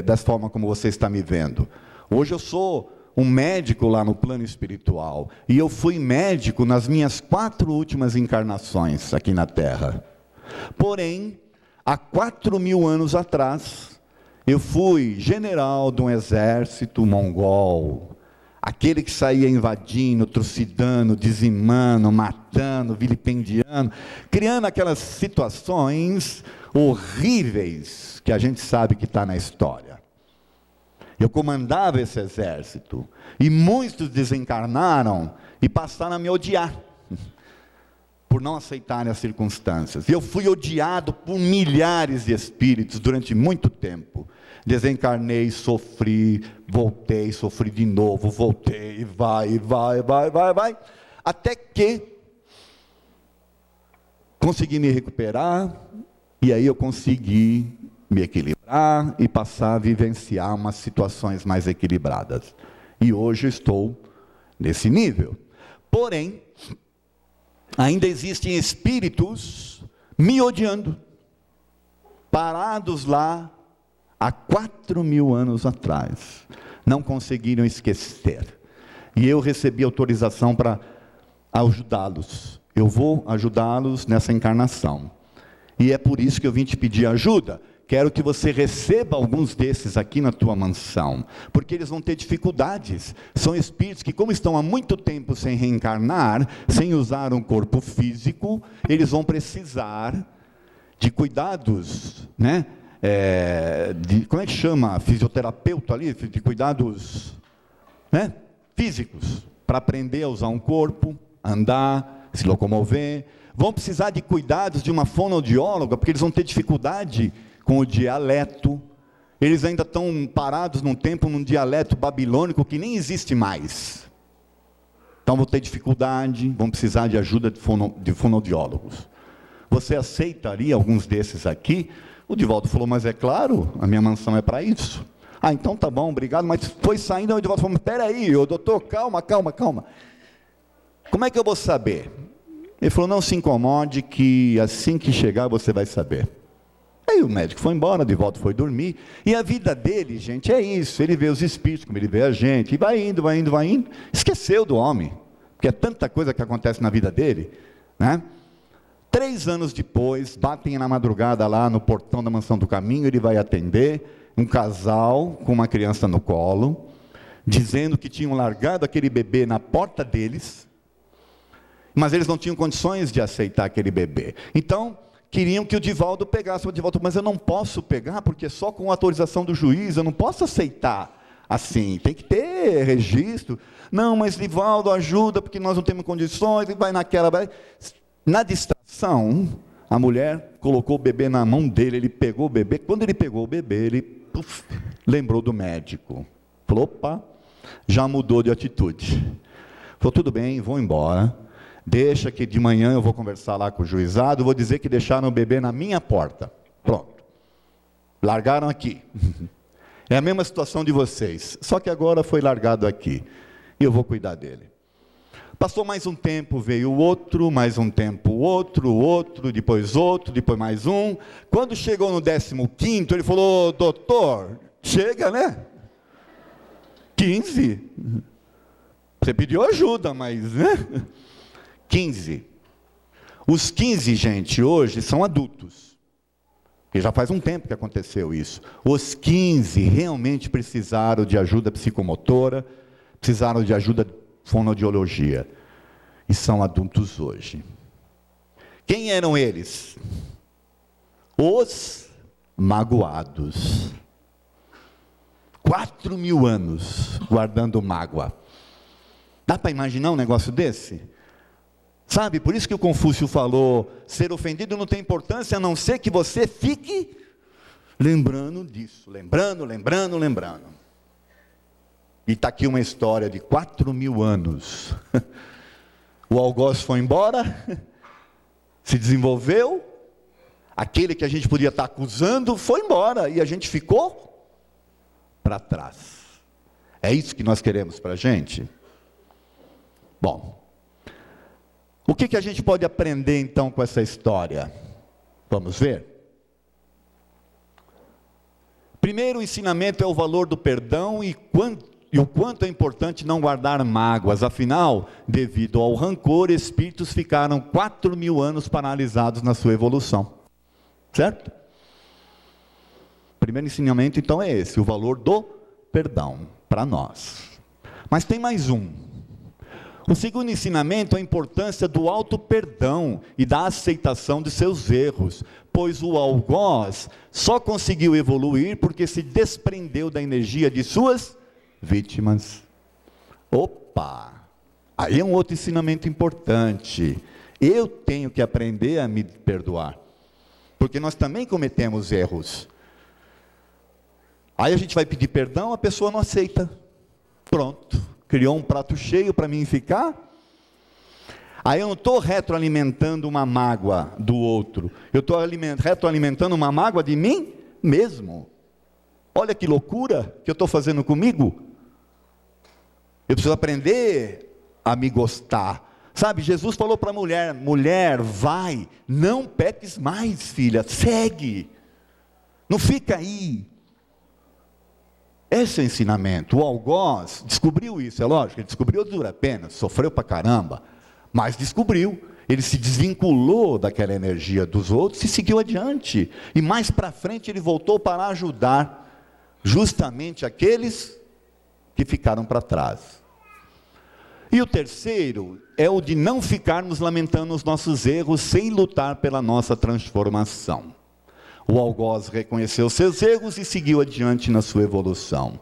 da forma como você está me vendo. Hoje eu sou um médico lá no plano espiritual, e eu fui médico nas minhas 4 últimas encarnações aqui na Terra. Porém, há 4.000 anos atrás, eu fui general de um exército mongol, aquele que saía invadindo, trucidando, dizimando, matando, vilipendiando, criando aquelas situações horríveis que a gente sabe que está na história. Eu comandava esse exército, e muitos desencarnaram e passaram a me odiar, por não aceitarem as circunstâncias. Eu fui odiado por milhares de espíritos durante muito tempo. Desencarnei, sofri, voltei, sofri de novo, voltei, vai, até que consegui me recuperar, e aí eu consegui me equilibrar e passar a vivenciar umas situações mais equilibradas. E hoje eu estou nesse nível. Porém, ainda existem espíritos me odiando, parados lá há 4.000 anos atrás, não conseguiram esquecer, e eu recebi autorização para ajudá-los. Eu vou ajudá-los nessa encarnação, e é por isso que eu vim te pedir ajuda. Quero que você receba alguns desses aqui na tua mansão, porque eles vão ter dificuldades. São espíritos que, como estão há muito tempo sem reencarnar, sem usar um corpo físico, eles vão precisar de cuidados, né? Como é que chama? Fisioterapeuta ali, de cuidados, né? Físicos, para aprender a usar um corpo, andar, se locomover. Vão precisar de cuidados de uma fonoaudióloga, porque eles vão ter dificuldade com o dialeto. Eles ainda estão parados num dialeto babilônico que nem existe mais. Então vão ter dificuldade, vão precisar de ajuda de fonoaudiólogos. Você aceitaria alguns desses aqui? O Divaldo falou, mas é claro, a minha mansão é para isso. Ah, então tá bom, obrigado, mas foi saindo, o Divaldo falou, espera aí, doutor, calma. Como é que eu vou saber? Ele falou, não se incomode que assim que chegar você vai saber. Aí o médico foi embora, de volta foi dormir. E a vida dele, gente, é isso. Ele vê os espíritos, como ele vê a gente. E vai indo, vai indo, vai indo. Esqueceu do homem. Porque é tanta coisa que acontece na vida dele, né? 3 anos depois, batem na madrugada lá no portão da Mansão do Caminho. Ele vai atender um casal com uma criança no colo, dizendo que tinham largado aquele bebê na porta deles, mas eles não tinham condições de aceitar aquele bebê. Então, queriam que o Divaldo pegasse o Divaldo, mas eu não posso pegar, porque só com autorização do juiz, eu não posso aceitar assim, tem que ter registro. Não, mas Divaldo ajuda, porque nós não temos condições, e vai naquela... Na distração, a mulher colocou o bebê na mão dele, ele pegou o bebê, quando ele pegou o bebê, ele lembrou do médico. Falou, opa, já mudou de atitude. Falou, tudo bem, vou embora. Deixa que de manhã eu vou conversar lá com o juizado, vou dizer que deixaram o bebê na minha porta. Pronto. Largaram aqui. É a mesma situação de vocês, só que agora foi largado aqui. E eu vou cuidar dele. Passou mais um tempo, veio o outro, mais um tempo outro, depois mais um. Quando chegou no 15º, ele falou, doutor, chega, né? 15. Você pediu ajuda, mas, né? 15. Os 15, gente, hoje são adultos. E já faz um tempo que aconteceu isso. Os 15 realmente precisaram de ajuda psicomotora, precisaram de ajuda de fonoaudiologia. E são adultos hoje. Quem eram eles? Os magoados. 4.000 anos guardando mágoa. Dá para imaginar um negócio desse? Sabe, por isso que o Confúcio falou, ser ofendido não tem importância, a não ser que você fique lembrando disso, lembrando. E está aqui uma história de 4.000 anos. O algoz foi embora, se desenvolveu, aquele que a gente podia estar acusando foi embora, e a gente ficou para trás. É isso que nós queremos para a gente? Bom, o que a gente pode aprender então com essa história? Vamos ver? Primeiro, o ensinamento é o valor do perdão e o quanto é importante não guardar mágoas. Afinal, devido ao rancor, espíritos ficaram 4.000 anos paralisados na sua evolução. Certo? Primeiro ensinamento então é esse, o valor do perdão para nós. Mas tem mais um. O segundo ensinamento é a importância do auto-perdão e da aceitação de seus erros, pois o algoz só conseguiu evoluir porque se desprendeu da energia de suas vítimas. Opa! Aí é um outro ensinamento importante. Eu tenho que aprender a me perdoar, porque nós também cometemos erros. Aí a gente vai pedir perdão, a pessoa não aceita. Pronto. Criou um prato cheio para mim ficar. Aí eu não estou retroalimentando uma mágoa do outro. Eu estou retroalimentando uma mágoa de mim mesmo. Olha que loucura que eu estou fazendo comigo. Eu preciso aprender a me gostar. Sabe, Jesus falou para a mulher, mulher, vai, não peques mais, filha, segue. Não fica aí. Esse é o ensinamento. O algoz descobriu isso, é lógico, ele descobriu dura pena, sofreu pra caramba, mas descobriu, ele se desvinculou daquela energia dos outros e seguiu adiante, e mais para frente ele voltou para ajudar justamente aqueles que ficaram para trás. E o terceiro é o de não ficarmos lamentando os nossos erros sem lutar pela nossa transformação. O algoz reconheceu seus erros e seguiu adiante na sua evolução.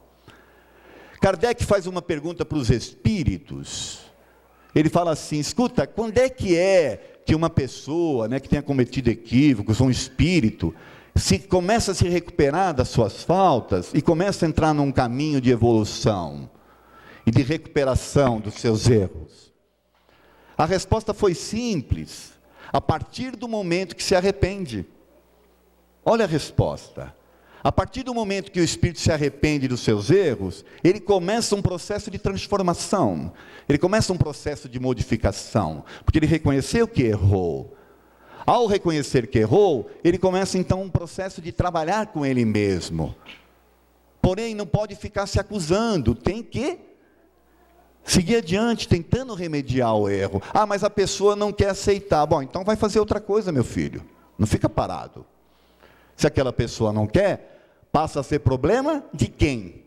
Kardec faz uma pergunta para os espíritos. Ele fala assim, escuta, quando é que uma pessoa, né, que tenha cometido equívocos, um espírito, começa a se recuperar das suas faltas e começa a entrar num caminho de evolução e de recuperação dos seus erros? A resposta foi simples, a partir do momento que se arrepende. Olha a resposta. A partir do momento que o espírito se arrepende dos seus erros, ele começa um processo de transformação, ele começa um processo de modificação, porque ele reconheceu que errou. Ao reconhecer que errou, ele começa então um processo de trabalhar com ele mesmo. Porém, não pode ficar se acusando, tem que seguir adiante, tentando remediar o erro. Ah, mas a pessoa não quer aceitar. Bom, então vai fazer outra coisa, meu filho. Não fica parado. Se aquela pessoa não quer, passa a ser problema de quem?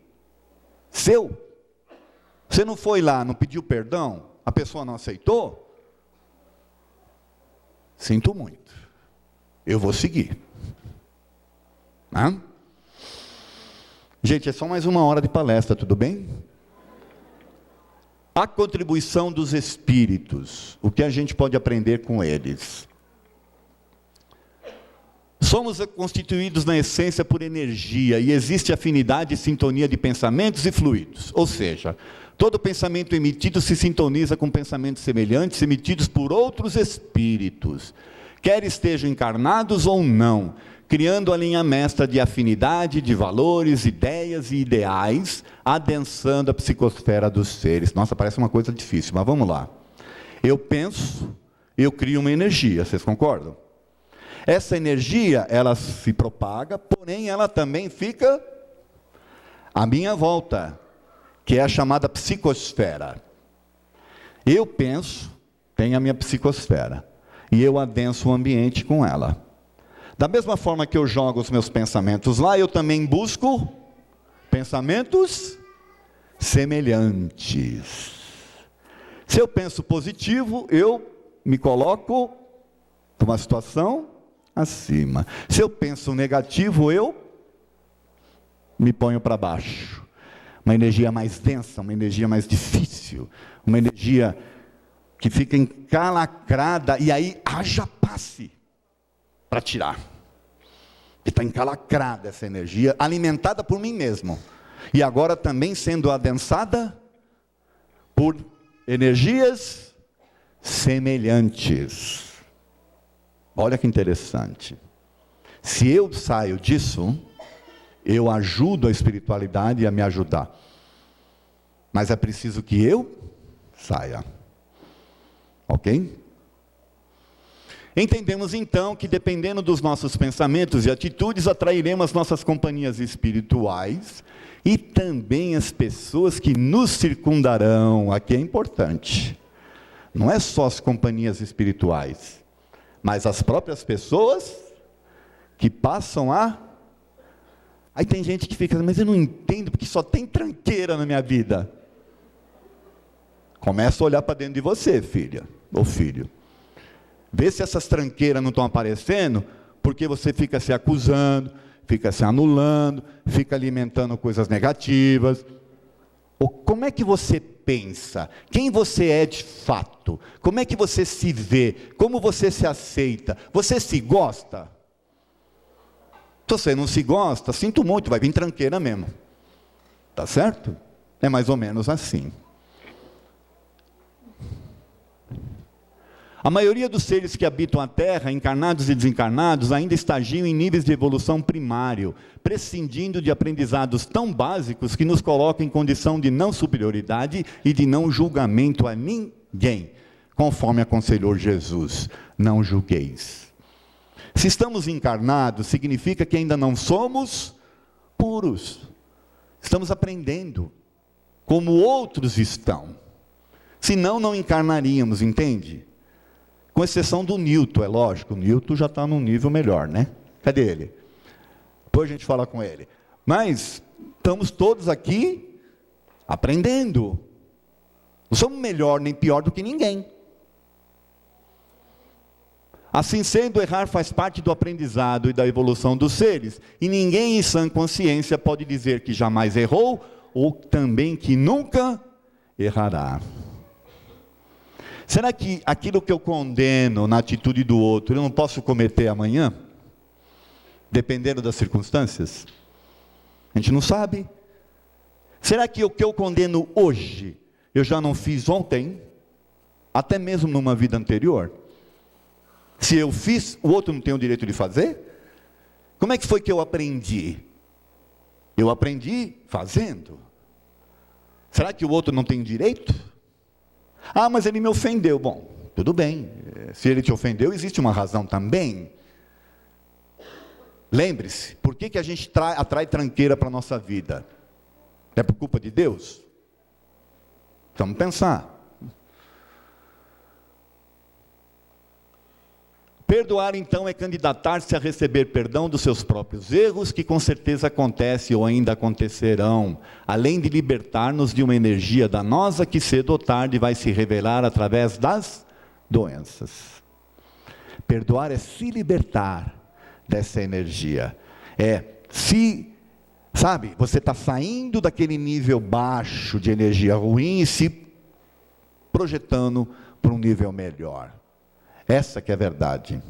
Seu. Você não foi lá, não pediu perdão, a pessoa não aceitou? Sinto muito. Eu vou seguir. Hã? Gente, é só mais 1 hora de palestra, tudo bem? A contribuição dos espíritos, o que a gente pode aprender com eles? Somos constituídos na essência por energia e existe afinidade e sintonia de pensamentos e fluidos. Ou seja, todo pensamento emitido se sintoniza com pensamentos semelhantes emitidos por outros espíritos, quer estejam encarnados ou não, criando a linha mestra de afinidade, de valores, ideias e ideais, adensando a psicosfera dos seres. Nossa, parece uma coisa difícil, mas vamos lá. Eu penso, eu crio uma energia, vocês concordam? Essa energia, ela se propaga, porém ela também fica à minha volta, que é a chamada psicosfera. Eu penso, tenho a minha psicosfera, e eu adenso o ambiente com ela. Da mesma forma que eu jogo os meus pensamentos lá, eu também busco pensamentos semelhantes. Se eu penso positivo, eu me coloco numa situação acima. Se eu penso negativo, eu me ponho para baixo. Uma energia mais densa, uma energia mais difícil, uma energia que fica encalacrada, e aí haja passe para tirar. E está encalacrada essa energia, alimentada por mim mesmo. E agora também sendo adensada por energias semelhantes. Olha que interessante. Se eu saio disso, eu ajudo a espiritualidade a me ajudar. Mas é preciso que eu saia. Ok? Entendemos então que dependendo dos nossos pensamentos e atitudes, atrairemos nossas companhias espirituais e também as pessoas que nos circundarão. Aqui é importante. Não é só as companhias espirituais, mas as próprias pessoas que passam a... Aí tem gente que fica, mas eu não entendo, porque só tem tranqueira na minha vida. Começa a olhar para dentro de você, filha ou filho. Vê se essas tranqueiras não estão aparecendo, porque você fica se acusando, fica se anulando, fica alimentando coisas negativas. Ou como é que você pensa? Quem você é de fato? Como é que você se vê? Como você se aceita? Você se gosta? Se você não se gosta, sinto muito, vai vir tranqueira mesmo. Tá certo? É mais ou menos assim. A maioria dos seres que habitam a Terra, encarnados e desencarnados, ainda estagiam em níveis de evolução primário, prescindindo de aprendizados tão básicos que nos colocam em condição de não superioridade e de não julgamento a ninguém, conforme aconselhou Jesus: não julgueis. Se estamos encarnados, significa que ainda não somos puros. Estamos aprendendo, como outros estão. Senão não encarnaríamos, entende? Com exceção do Newton, é lógico, o Newton já está num nível melhor, né? Cadê ele? Depois a gente fala com ele. Mas estamos todos aqui aprendendo. Não somos melhor nem pior do que ninguém. Assim sendo, errar faz parte do aprendizado e da evolução dos seres. E ninguém em sã consciência pode dizer que jamais errou, ou também que nunca errará. Será que aquilo que eu condeno na atitude do outro, eu não posso cometer amanhã? Dependendo das circunstâncias? A gente não sabe. Será que o que eu condeno hoje, eu já não fiz ontem? Até mesmo numa vida anterior? Se eu fiz, o outro não tem o direito de fazer? Como é que foi que eu aprendi? Eu aprendi fazendo. Será que o outro não tem direito? Ah, mas ele me ofendeu. Bom, tudo bem. Se ele te ofendeu, existe uma razão também. Lembre-se, por que a gente atrai tranqueira para a nossa vida? É por culpa de Deus? Vamos pensar. Perdoar, então, é candidatar-se a receber perdão dos seus próprios erros, que com certeza acontecem ou ainda acontecerão, além de libertar-nos de uma energia danosa que cedo ou tarde vai se revelar através das doenças. Perdoar é se libertar dessa energia. Você está saindo daquele nível baixo de energia ruim e se projetando para um nível melhor. Essa que é a verdade.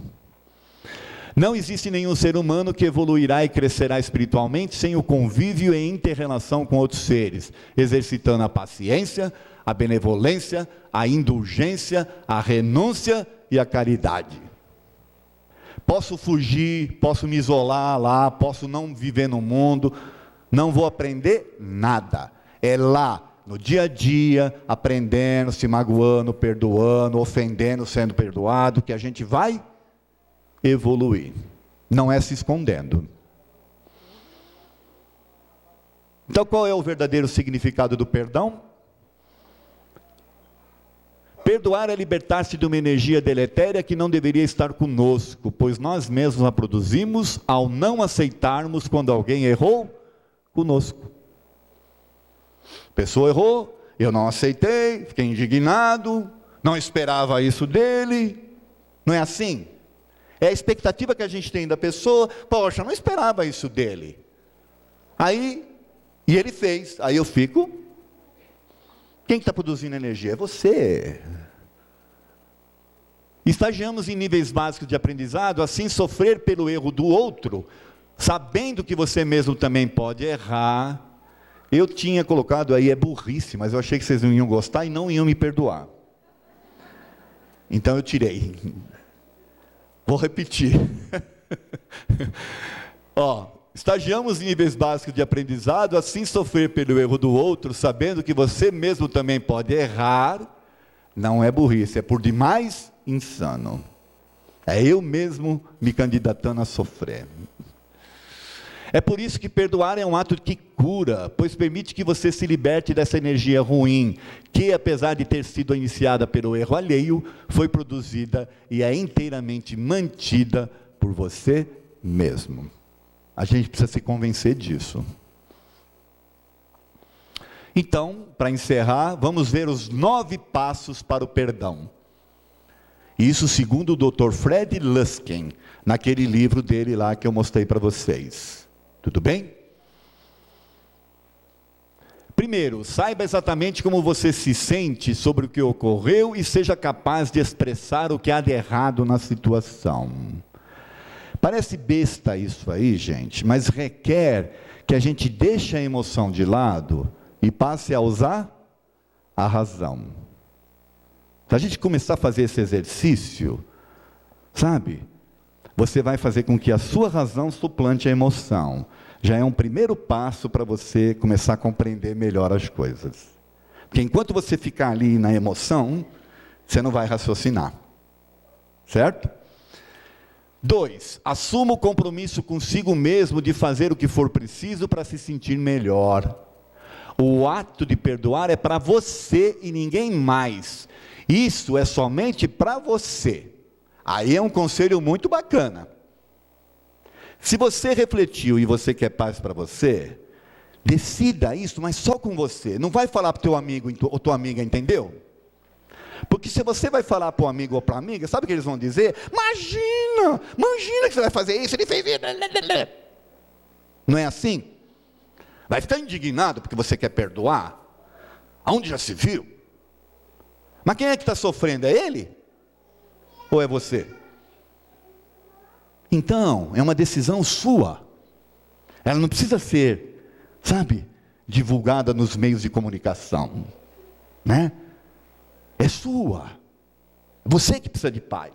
Não existe nenhum ser humano que evoluirá e crescerá espiritualmente sem o convívio e inter-relação com outros seres, exercitando a paciência, a benevolência, a indulgência, a renúncia e a caridade. Posso fugir, posso me isolar lá, posso não viver no mundo, não vou aprender nada. É lá, no dia a dia, aprendendo, se magoando, perdoando, ofendendo, sendo perdoado, que a gente vai evoluir. Não é se escondendo. Então, qual é o verdadeiro significado do perdão? Perdoar é libertar-se de uma energia deletéria que não deveria estar conosco, pois nós mesmos a produzimos ao não aceitarmos quando alguém errou conosco. A pessoa errou, eu não aceitei, fiquei indignado, não esperava isso dele. Não é assim? É a expectativa que a gente tem da pessoa. Poxa, não esperava isso dele. E ele fez. Aí eu fico. Quem está produzindo energia? É você. Estagiamos em níveis básicos de aprendizado, assim sofrer pelo erro do outro, sabendo que você mesmo também pode errar. Eu tinha colocado aí, é burrice, mas eu achei que vocês não iam gostar e não iam me perdoar. Então eu tirei. Vou repetir. Estagiamos em níveis básicos de aprendizado, assim sofrer pelo erro do outro, sabendo que você mesmo também pode errar, não é burrice, é por demais insano. É eu mesmo me candidatando a sofrer. É por isso que perdoar é um ato que cura, pois permite que você se liberte dessa energia ruim, que apesar de ter sido iniciada pelo erro alheio, foi produzida e é inteiramente mantida por você mesmo. A gente precisa se convencer disso. Então, para encerrar, vamos ver os 9 passos para o perdão. Isso segundo o Dr. Fred Luskin, naquele livro dele lá que eu mostrei para vocês. Tudo bem? Primeiro, saiba exatamente como você se sente sobre o que ocorreu e seja capaz de expressar o que há de errado na situação. Parece besta isso aí, gente, mas requer que a gente deixe a emoção de lado e passe a usar a razão. Se a gente começar a fazer esse exercício, sabe? Você vai fazer com que a sua razão suplante a emoção. Já é um primeiro passo para você começar a compreender melhor as coisas. Porque enquanto você ficar ali na emoção, você não vai raciocinar. Certo? 2. Assuma o compromisso consigo mesmo de fazer o que for preciso para se sentir melhor. O ato de perdoar é para você e ninguém mais. Isso é somente para você. Aí é um conselho muito bacana. Se você refletiu e você quer paz para você, decida isso, mas só com você. Não vai falar para o teu amigo ou tua amiga, entendeu? Porque se você vai falar para o amigo ou para a amiga, sabe o que eles vão dizer? Imagina que você vai fazer isso, ele fez isso. Não é assim? Vai ficar indignado porque você quer perdoar? Aonde já se viu? Mas quem é que está sofrendo? É ele? Ou é você? Então, é uma decisão sua. Ela não precisa ser, divulgada nos meios de comunicação. Né? É sua. É você que precisa de paz.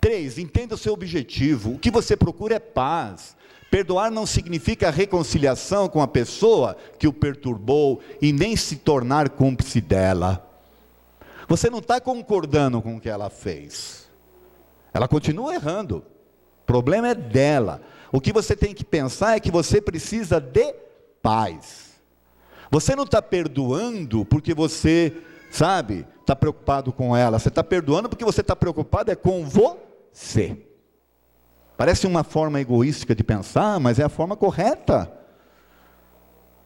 3. Entenda o seu objetivo. O que você procura é paz. Perdoar não significa reconciliação com a pessoa que o perturbou e nem se tornar cúmplice dela. Você não está concordando com o que ela fez. Ela continua errando. O problema é dela. O que você tem que pensar é que você precisa de paz. Você não está perdoando porque você, está preocupado com ela. Você está perdoando porque você está preocupado com você. Parece uma forma egoística de pensar, mas é a forma correta.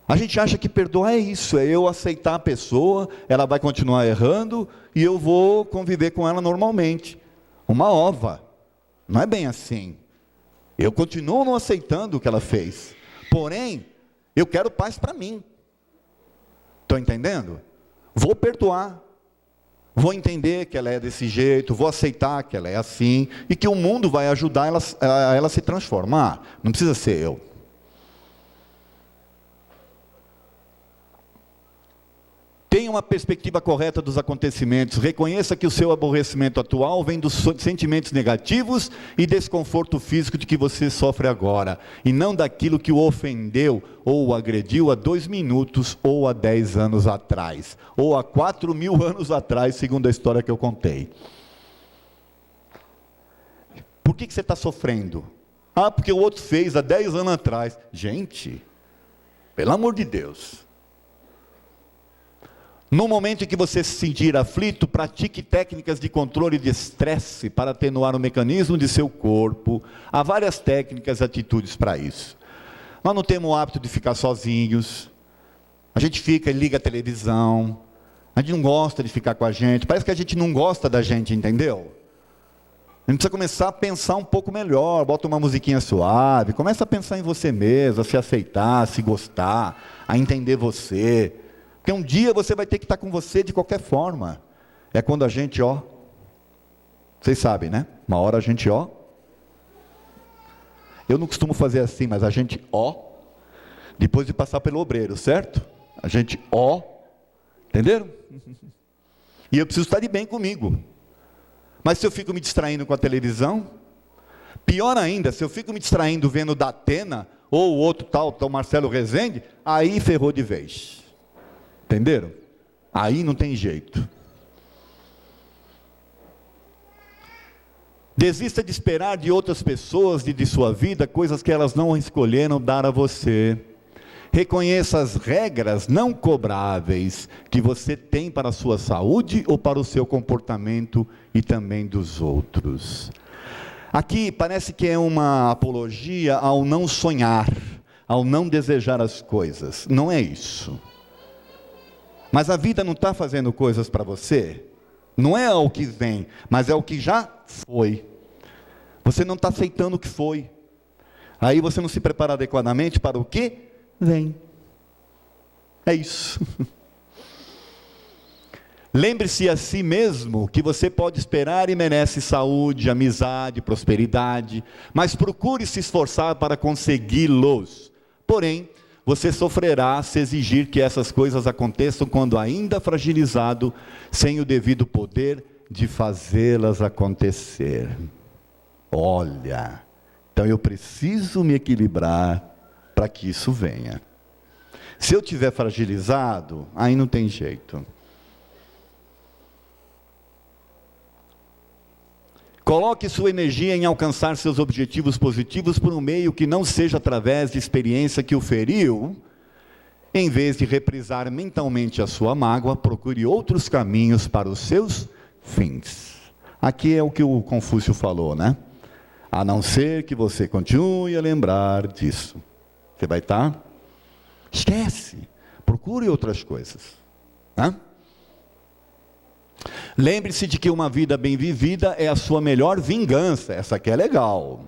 A gente acha que perdoar é isso, é eu aceitar a pessoa, ela vai continuar errando e eu vou conviver com ela normalmente. Uma ova. Não é bem assim. Eu continuo não aceitando o que ela fez. Porém, eu quero paz para mim. Estão entendendo? Vou perdoar. Vou entender que ela é desse jeito, vou aceitar que ela é assim, e que o mundo vai ajudar ela a se transformar. Não precisa ser eu. Tenha uma perspectiva correta dos acontecimentos. Reconheça que o seu aborrecimento atual vem dos sentimentos negativos e desconforto físico de que você sofre agora, e não daquilo que o ofendeu ou o agrediu há 2 minutos, ou há 10 anos atrás, ou há 4.000 anos atrás, segundo a história que eu contei. Por que você está sofrendo? Ah, porque o outro fez há 10 anos atrás. Gente, pelo amor de Deus. No momento em que você se sentir aflito, pratique técnicas de controle de estresse para atenuar o mecanismo de seu corpo. Há várias técnicas e atitudes para isso. Nós não temos o hábito de ficar sozinhos. A gente fica e liga a televisão. A gente não gosta de ficar com a gente. Parece que a gente não gosta da gente, entendeu? A gente precisa começar a pensar um pouco melhor. Bota uma musiquinha suave. Começa a pensar em você mesmo, a se aceitar, a se gostar, a entender você. Porque um dia você vai ter que estar com você de qualquer forma. É quando a gente, vocês sabem, né? Uma hora a gente, eu não costumo fazer assim, mas a gente, depois de passar pelo obreiro, certo? A gente, entenderam? E eu preciso estar de bem comigo. Mas se eu fico me distraindo com a televisão, pior ainda, se eu fico me distraindo vendo da Atena, ou o outro tal Marcelo Rezende, aí ferrou de vez. Entenderam? Aí não tem jeito. Desista de esperar de outras pessoas e de sua vida coisas que elas não escolheram dar a você. Reconheça as regras não cobráveis que você tem para a sua saúde ou para o seu comportamento e também dos outros. Aqui parece que é uma apologia ao não sonhar, ao não desejar as coisas. Não é isso. Mas a vida não está fazendo coisas para você. Não é o que vem, mas é o que já foi. Você não está aceitando o que foi. Aí você não se prepara adequadamente para o que vem. É isso. Lembre-se a si mesmo que você pode esperar e merece saúde, amizade, prosperidade, mas procure se esforçar para consegui-los. Porém, você sofrerá se exigir que essas coisas aconteçam quando ainda fragilizado, sem o devido poder de fazê-las acontecer. Olha, então eu preciso me equilibrar para que isso venha. Se eu estiver fragilizado, aí não tem jeito. Coloque sua energia em alcançar seus objetivos positivos por um meio que não seja através de experiência que o feriu. Em vez de reprisar mentalmente a sua mágoa, procure outros caminhos para os seus fins. Aqui é o que o Confúcio falou, né? A não ser que você continue a lembrar disso. Você vai estar? Esquece. Procure outras coisas. Lembre-se de que uma vida bem vivida é a sua melhor vingança. Essa aqui é legal.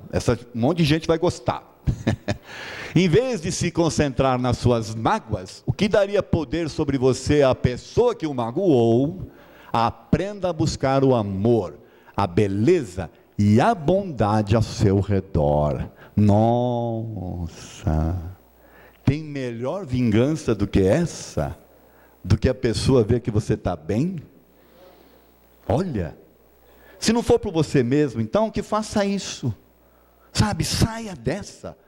Um monte de gente vai gostar. Em vez de se concentrar nas suas mágoas, o que daria poder sobre você à pessoa que o magoou, aprenda a buscar o amor, a beleza e a bondade ao seu redor. Nossa! Tem melhor vingança do que essa? Do que a pessoa ver que você está bem? Olha, se não for por você mesmo, então que faça isso. Saia dessa.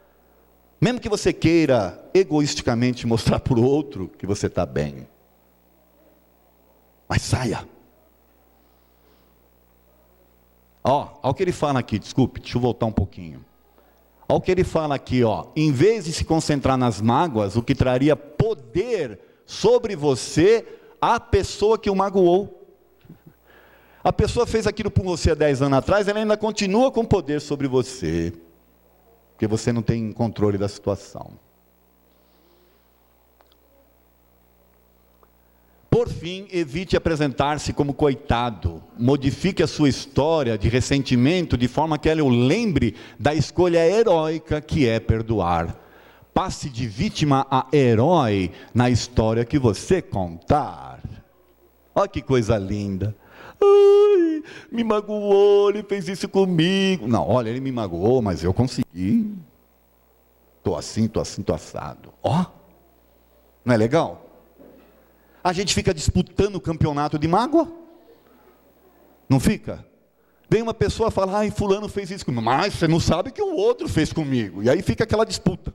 Mesmo que você queira egoisticamente mostrar para o outro que você está bem. Mas saia. Olha o que ele fala aqui, desculpe, deixa eu voltar um pouquinho. Olha o que ele fala aqui, em vez de se concentrar nas mágoas, o que traria poder sobre você, a pessoa que o magoou. A pessoa fez aquilo por você há 10 anos atrás, ela ainda continua com poder sobre você, porque você não tem controle da situação. Por fim, evite apresentar-se como coitado. Modifique a sua história de ressentimento de forma que ela o lembre da escolha heróica que é perdoar. Passe de vítima a herói na história que você contar. Olha que coisa linda. Ai, me magoou, ele fez isso comigo. Não, olha, ele me magoou, mas eu consegui. Estou assim, estou assado. Não é legal? A gente fica disputando o campeonato de mágoa? Não fica? Vem uma pessoa e fala, ai, fulano fez isso comigo. Mas você não sabe o que o outro fez comigo. E aí fica aquela disputa.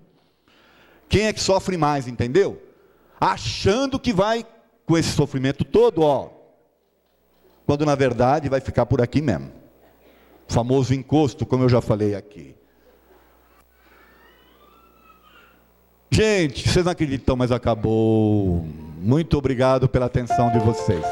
Quem é que sofre mais, entendeu? Achando que vai, com esse sofrimento todo, quando na verdade vai ficar por aqui mesmo. O famoso encosto, como eu já falei aqui. Gente, vocês não acreditam, mas acabou. Muito obrigado pela atenção de vocês.